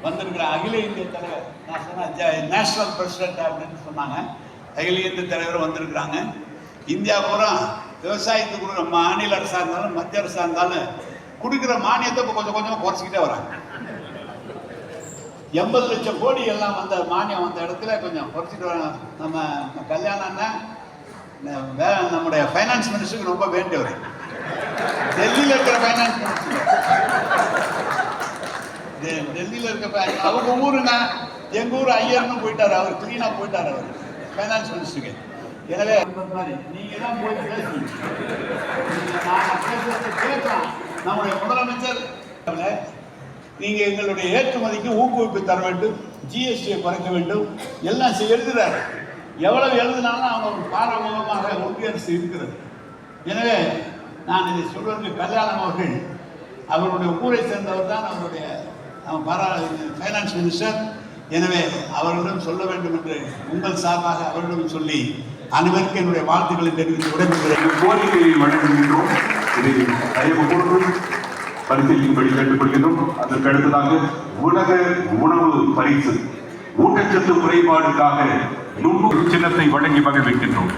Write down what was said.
வந்திருக்கிற அகில இந்திய தலைவர், நான் சொன்னேன் நேஷனல் பிரசிடென்ட் அப்படின்னு சொன்னாங்க. அகில இந்திய தலைவர் வந்திருக்கிறாங்க. இந்தியா பூரா விவசாயத்துக்கு கொடுக்குற மாநில அரசாக இருந்தாலும் மத்திய அரசாக இருந்தாலும் கொடுக்குற மானியத்தை இப்போ கொஞ்சம் கொஞ்சமாக குறைச்சிக்கிட்டே வராங்க. 80 லட்சம் கோடி எல்லாம் வந்த மானியம் வந்த இடத்துல கொஞ்சம் குறைச்சிட்டு வராங்க. நம்ம கல்யாணம்னா நம்முடைய ஃபைனான்ஸ் மினிஸ்டருக்கு ரொம்ப வேண்டியவர். டெல்லியில் இருக்கிற ஃபைனான்ஸ் மினிஸ்டர், டெல்லியில் இருக்க அவங்க ஊருங்க, எங்கள் ஊர் ஐயர்னு போயிட்டார். அவர் கிளீனாக போயிட்டார் அவர் ஃபைனான்ஸ் மினிஸ்டருக்கு. எனவே நீங்க தான் போய் பேசுறீங்க, கேட்கலாம். நம்முடைய முதலமைச்சர் நீங்க எங்களுடைய ஏற்றுமதிக்கு ஊக்குவிப்பு தர வேண்டும், ஜிஎஸ்டியை குறைக்க வேண்டும், எல்லாம் எழுதுறாரு. எவ்வளவு எழுதினாலும் அவங்க பாரம்பரியமாக ஒன்றிய அரசு இருக்கிறது. எனவே நான் இதை சொல்வதற்கு கல்யாணம் அவர்கள் அவருடைய ஊரை சேர்ந்தவர் தான் அவருடைய ஃபைனான்ஸ் மினிஸ்டர். எனவே அவர்களிடம் சொல்ல வேண்டும் என்று உங்கள் சார்பாக அவர்களிடம் சொல்லி அனைவருக்கும் என்னுடைய வாழ்த்துக்களை தெரிவித்து விடைபெறுகிறேன். கோரிக்கையை வழங்குகின்றோம். இதை தயவு கூர்ந்து பரிசீலிக்கும்படி கேட்டுக்கொள்கின்றோம். அதற்கு அடுத்ததாக உலக உணவு பரிசு ஊட்டச்சத்து குறைபாடுக்காக 100 சின்னத்தை வழங்கி மகிழ்கின்றோம்.